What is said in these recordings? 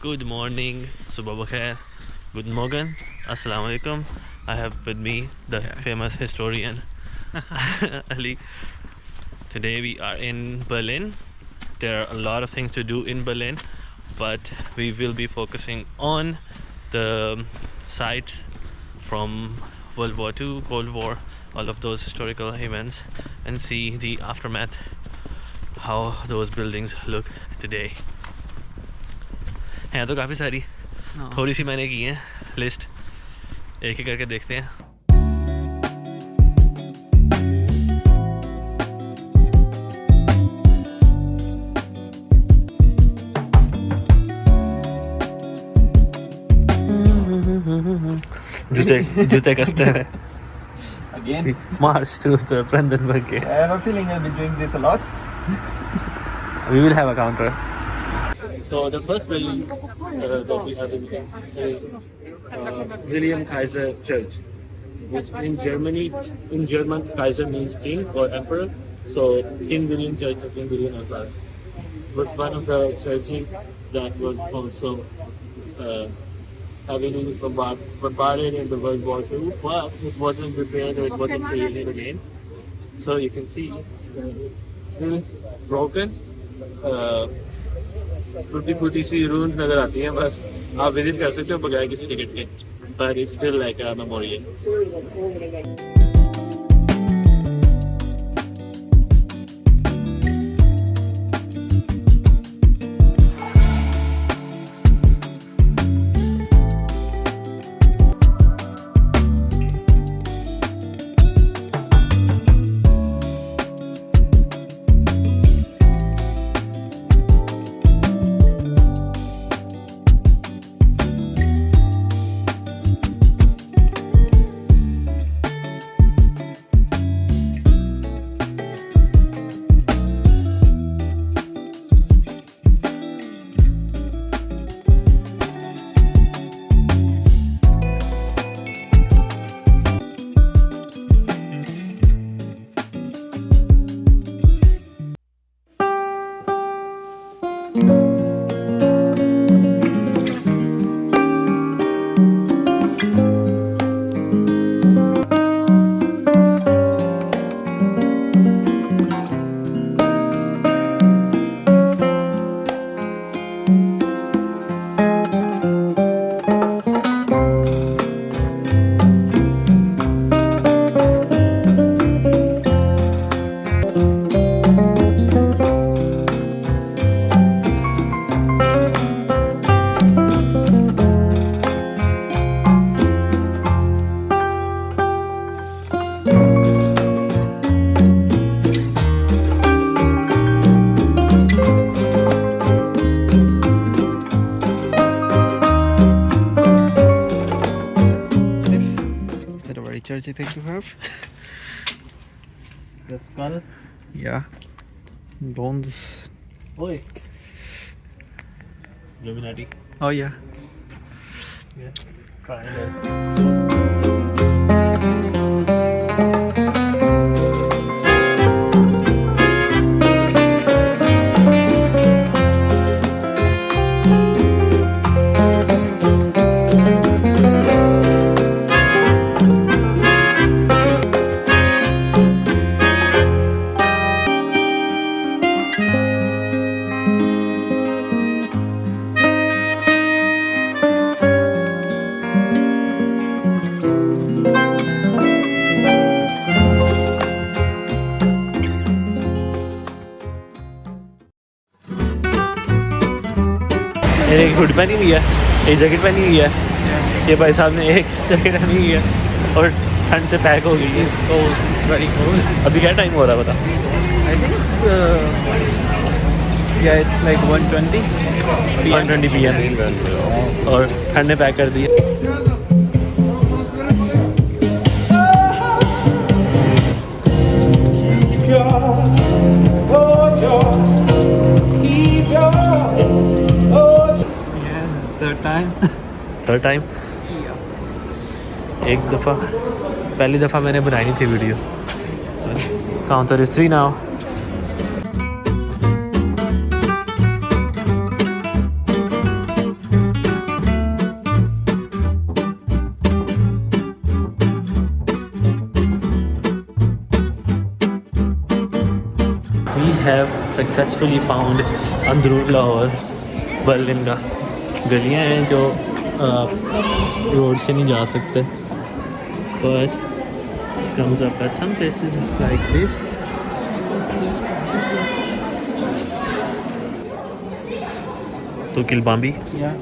Good morning, Subha Bakhair, Good Morgen, Assalamu Alaikum. I have with me the famous historian Ali. Today we are in Berlin. There are a lot of things to do in Berlin, but we will be focusing on the sites from World War II, Cold War, all of those historical events, and see the aftermath, how those buildings look today. हैं तो काफ़ी सारी, थोड़ी सी मैंने की है list, एक एक करके देखते हैं। जूते कसते हैं Again? March through the Brandenburg Gate. I have a feeling I've been doing this a lot. We will have a counter. So the first building that we have is William Kaiser Church, which in German Kaiser means king or emperor. So King William Church or King William Empire was one of the churches that was also having bombarded in the World War II, but it wasn't repaired or it wasn't created again. So you can see still broken. टूटी फूटी C rooms नजर आती हैं, बस आप visit कर सकते हो बगैर किसी टिकट के, but it's still like a memorial. Church I think you have. The skull. Yeah. Bones. Oi. Illuminati. Oh yeah. Yeah. Triangle. एक हुड पहनी हुई है, एक जैकेट पहनी हुई है, ये भाई साहब ने एक जैकेट पहनी हुई है और ठंड से पैक हो गई है। अभी क्या टाइम हो रहा है बता? I think it's like 1:20 PM और ठंड ने पैक कर दी है। थर्ड टाइम एक दफ़ा, पहली दफ़ा मैंने बनाई नहीं थी video. Counter is 3 now. Successfully found Andaroon Lahore Berlin का गलियाँ हैं जो रोड से नहीं जा सकते but comes up at some places like this. To kill Bambi? Yeah.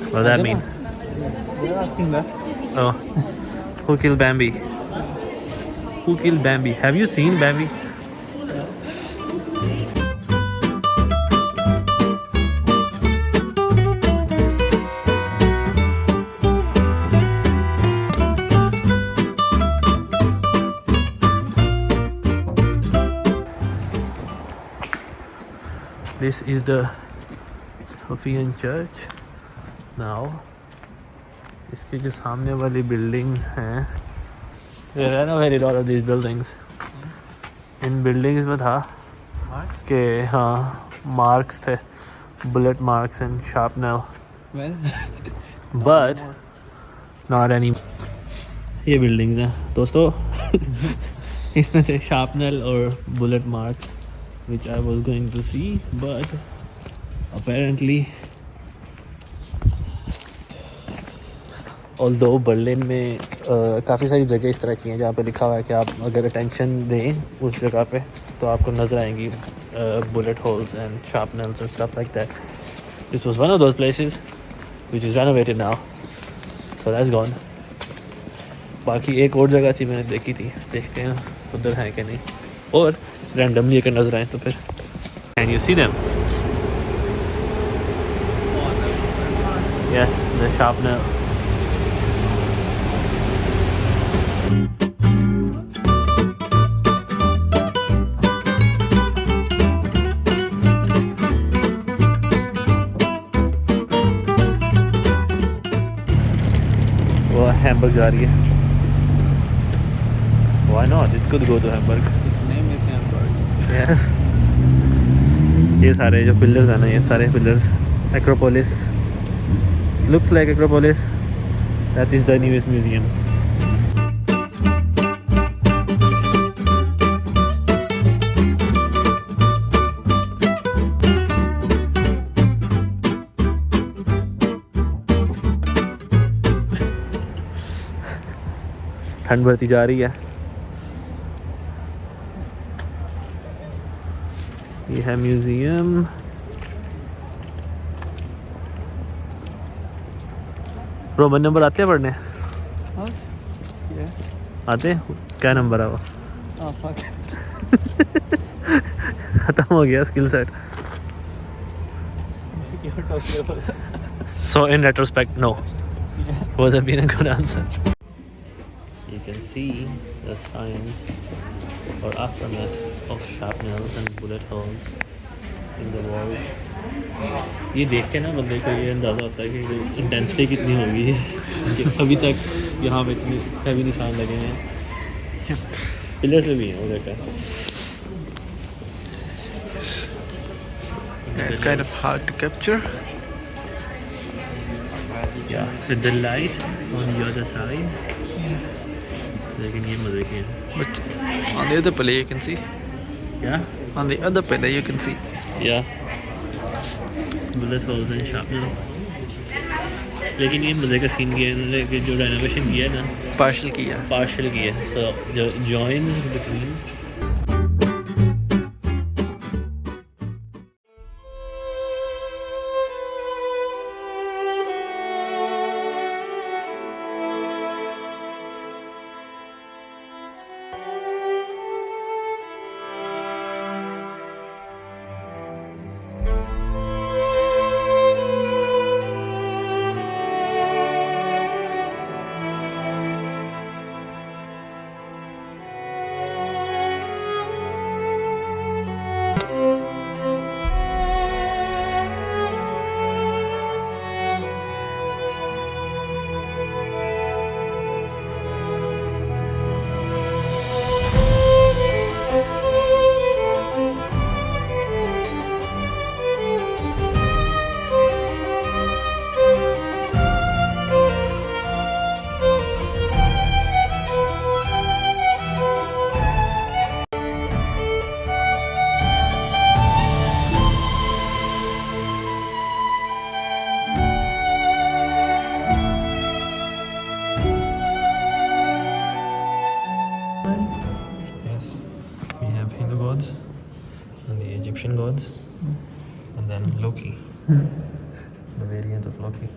What does that mean? They're asking that. Oh, who killed Bambi? Who killed Bambi? Have you seen Bambi? This is the Sophian Church. Now, इसके जो सामने वाली buildings हैं, they renovated all of these buildings. In buildings में था कि हाँ marks थे, bullet marks and sharpener, Well. but not any. ये बिल्डिंग्स हैं दोस्तों. इसमें थे शार्पनर और bullet marks which I was going to see, but apparently although Berlin में काफ़ी सारी जगह इस तरह की हैं जहाँ पे लिखा हुआ है कि आप अगर अटेंशन दें उस जगह पे तो आपको नज़र आएंगी bullet holes and sharpeners and stuff like that. This was one of those places which is renovated now, so that's gone. बाकी एक और जगह थी मैंने देखी थी, देखते हैं उधर है कि नहीं, और रैंडमली अगर नजर आए तो फिर. Can you see them? Yes, the sharpener. वो हैम्बर्ग जा रही है. Why not? It could go to Hamburg. Its name is Hamburg. Yeah. ये सारे जो पिलर्स हैं ना, ये सारे pillars Acropolis, looks like Acropolis. That is the newest museum. ठंड बढ़ती जा रही है. ये है म्यूजियम. रोमन नंबर आते हैं पढ़ने? Huh? Yeah. आते हैं? क्या नंबर है वो? Oh fuck. खत्म हो गया skill set. Give it a syllabus. So in retrospect, no. Yeah. Would have been a good answer. You can see the signs or aftermath of shrapnels and bullet holes in the wall. ये देख के ना बंदे को ये अंदाज़ा होता है कि इंटेंसिटी कितनी होगी कि अभी तक यहाँ पे इतने हैवी निशान लगे हैं. पिलर से भी हैं उधर का. Yeah, it's kind of hard to capture. Yeah, with the light on the other side. लेकिन ये मज़े के हैं. But on the other pillar you can see. Yeah? On the other pillar you can see. Yeah. Bullet holes and sharpener. लेकिन ये मज़े का scene किया है इन्होंने कि जो रेनोवेशन किया है ना, Partial किया. पार्शियल किया है. सो जो joins between Loki. The variant of Loki.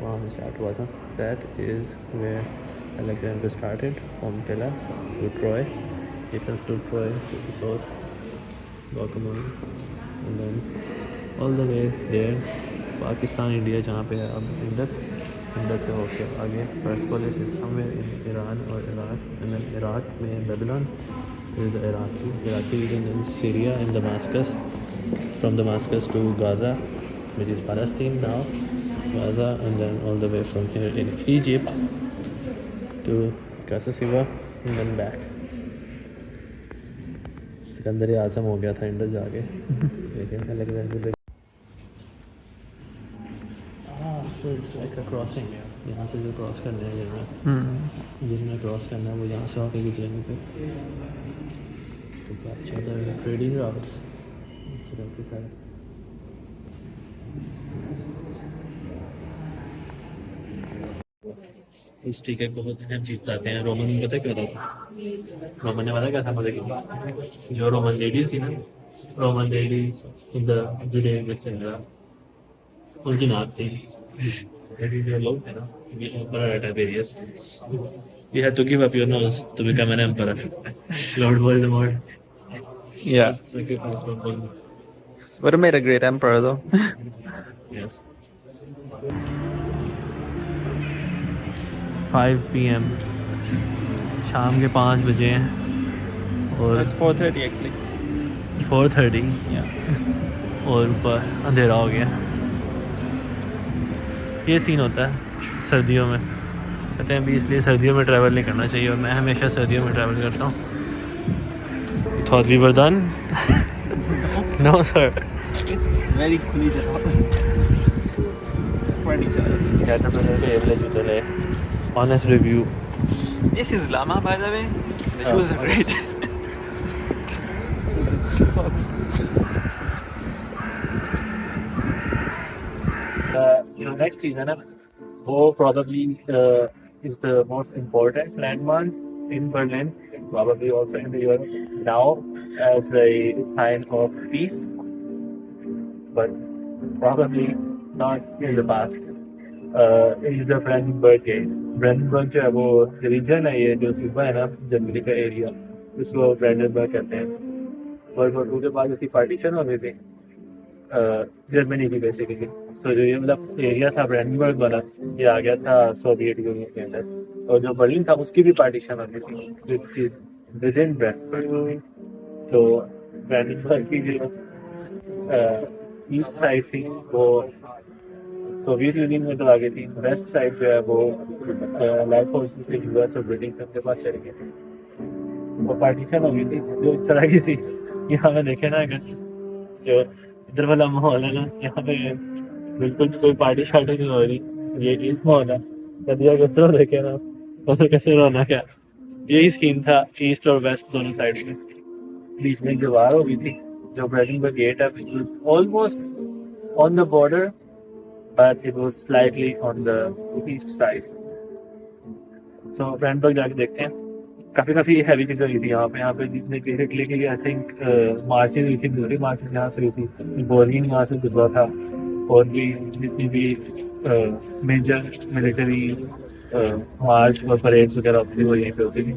वहाँ में स्टार्ट हुआ था. That is where Alexander started, from Pella to Troy. Athens to Troy to Issos, Gautamoni, and then all the way there. Pakistan, India जहाँ पे है अब इंडस से होके आगे Persepolis is somewhere in Iran or Iraq, and then Iraq में Babylon is the Iraqi region, then Syria and Damascus. From Damascus to Gaza, which is Palestine now, Gaza, and then all the way from here in Egypt to Gaza Siva and then back. Sikandar आज़म हो गया था Indus जाके. लेकिन Alexander so it's like a crossing. यहाँ से जो cross करना है जिनमें क्रॉस करना है वो यहाँ से आके गुजरेंगे फिर तो क्या ट्रेडिंग राउट्स के साथ. हिस्ट्री के बहुत अहम चीज़ बताते हैं. रोमन में पता क्या था? रोमन ने पता क्या था? मतलब जो रोमन लेडीज थी ना, रोमन लेडीज इन द जुडेन एक्सेट्रा, उनकी नाक थी. जो लोग थे ना, emperor Tiberius, you had to give up your nose to become an emperor. Lord Voldemort. Yeah. Would have made a great emperor though. Yes. 5 PM. शाम के 5 बजे हैं और It's 4:30 actually. 4:30. Yeah. और ऊपर अंधेरा हो गया. ये सीन होता है सर्दियों में. कहते हैं भी इसलिए सर्दियों में ट्रैवल नहीं करना चाहिए और मैं हमेशा सर्दियों में ट्रैवल करता हूँ. Thought we were done? No sir. It's very collegiate. Honest review. This is llama by the way. The shoes are great. Socks. जो next चीज़ है ना, वो probably is the most important landmark in Berlin, probably also in the Europe now as a sign of peace, but probably not in the past. Is the Brandenburg Gate. Brandenburg जो है वो reason है, ये जो सूबा है ना Germany का एरिया, उसको ब्रांडनबर्ग कहते हैं. वर्ल्ड वॉर 2 के बाद उसकी पार्टीशन हो गई थी जर्मनी की बेसिकली. तो जो ये मतलब एरिया था ब्रांडनबर्ग वाला, ये आ गया था सोवियत यूनियन के अंदर. और जो बर्लिन था उसकी भी पार्टीशन हो गई थी which is with in Brandenburg. तो ब्रांडनबर्ग की जो ईस्ट साइड थी वो सोवियत यूनियन में तो आ गई थी. वेस्ट साइड जो है वो लाइफ फोर्स यूएस और ब्रिटिश के पास चली गई थी. वो पार्टीशन हो गई थी जो इस तरह की थी. यहाँ पे देखे ना, अगर जो इधर वाला माहौल है ना, यहाँ पे बिल्कुल कोई पार्टी शार्टी नहीं हो रही. ये ईस्ट माहौल है. कभी अगर तो देखे ना तो कैसे रोना क्या. यही स्कीम था ईस्ट और वेस्ट दोनों साइड में. बीच में एक दीवार हो गई थी जो ब्रांडनबर्ग गेट है, which was almost on the border but it was slightly on the east side. So Brandenburg जाके देखते हैं. काफ़ी हैवी चीज़ें हुई थी यहाँ पे जितने की हिटली के लिए आई थिंक मार्चेज हुई थी, पूरी मार्चेज यहाँ से हुई थी. बोरिंग यहाँ से गुजरा था और भी जितनी भी मेजर मिलिट्री मार्च और परेड्स वगैरह होती थी वो यहीं पे होती थी.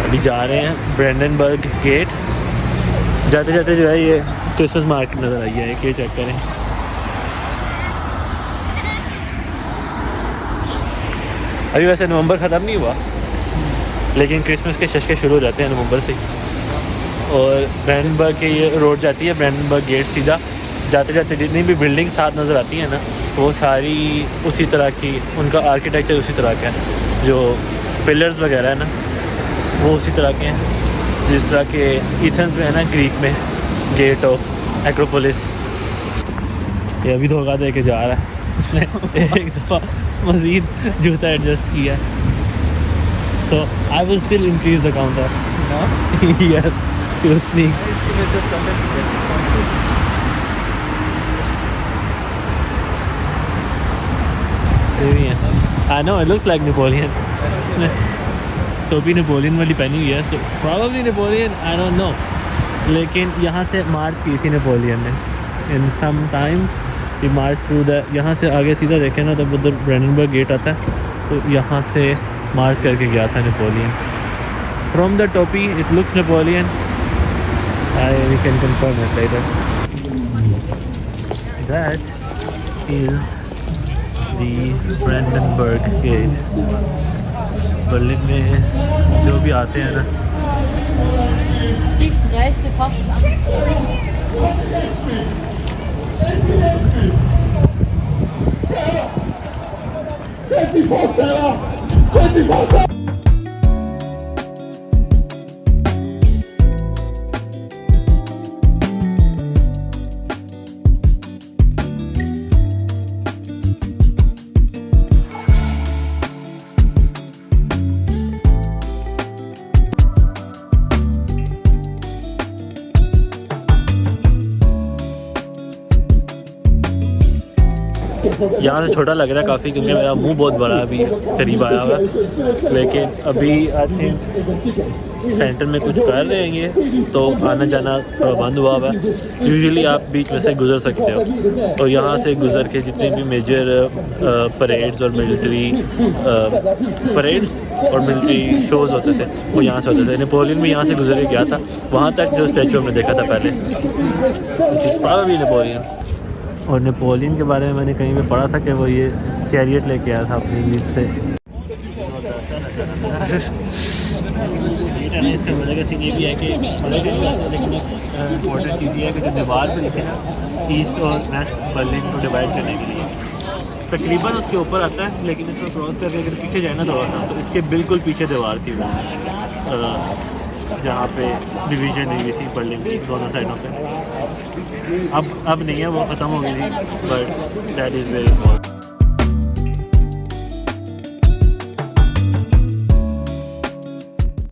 अभी जा रहे हैं ब्रांडनबर्ग गेट. जाते जाते जो है ये क्रिसमस मार्केट नज़र आई है, ये चेक करें. अभी वैसे नवंबर ख़त्म नहीं हुआ लेकिन क्रिसमस के जश्न शुरू हो जाते हैं नवंबर से. और ब्रांडनबर्ग के ये रोड जाती है ब्रांडनबर्ग गेट सीधा. जाते जाते जितनी भी बिल्डिंग साथ नज़र आती हैं ना वो सारी उसी तरह की, उनका आर्किटेक्चर उसी तरह का है. जो पिलर्स वगैरह है ना वो उसी तरह के हैं जिस तरह के एथेंस में है ना ग्रीक में गेट ऑफ एक्रोपोलिस. ये अभी धोखा दे के जा रहा है. उसने एक दफ़ा मज़ीद जूता एडजस्ट किया. तो I will still increase the counter. Yes to sneak. ये भी है। I know it looks like Napoleon. टोपी नेपोलियन वाली पहनी हुई है, so probably Napoleon, I don't know. लेकिन यहाँ से मार्च की थी नेपोलियन ने in some time. He march through the, यहाँ से आगे सीधा देखें ना तो उधर ब्रेंडनबर्ग गेट आता है, तो यहाँ से मार्च करके गया था नेपोलियन। फ्रॉम द टोपी it looks Napoleon, I can confirm it later. That is the Brandenburg gate. Berlin में जो भी आते हैं ना, Die Fresse fast यहाँ से छोटा लग रहा है काफ़ी, क्योंकि मेरा मुंह बहुत बड़ा है, अभी करीब आया हुआ है। लेकिन अभी आई थिंक सेंटर में कुछ कर रहे हैं ये, तो आना जाना थोड़ा बंद हुआ हुआ है। यूजुअली आप बीच में से गुज़र सकते हो, और यहाँ से गुज़र के जितने भी मेजर परेड्स और मिलिट्री शोज़ होते थे वो यहाँ से होते थे। नेपोलियन भी यहाँ से गुजर के गया था वहाँ तक, जो स्टैचू हमने देखा था पहले, जिस प्रॉब्ली नेपोलियन। और नेपोलियन के बारे में मैंने कहीं पे पढ़ा था कि वो ये चैरियट लेके आया था अपनी इंग्लिश से। इसका मज़े का सीन ये भी है कि लेकिन इम्पोर्टेंट चीज़ ये है कि जो दीवार पर लिखे ना ईस्ट और वेस्ट बर्लिन को डिवाइड करने के लिए, तकरीबन उसके ऊपर आता है, लेकिन इसको क्रॉस करके अगर पीछे जाए ना थोड़ा सा, तो इसके बिल्कुल पीछे दीवार थी वो, जहाँ पे डिवीज़न हुई हुई थी बर्लिन की दोनों साइडों पे। अब नहीं है, वो ख़त्म हो गई थी, but that is very important.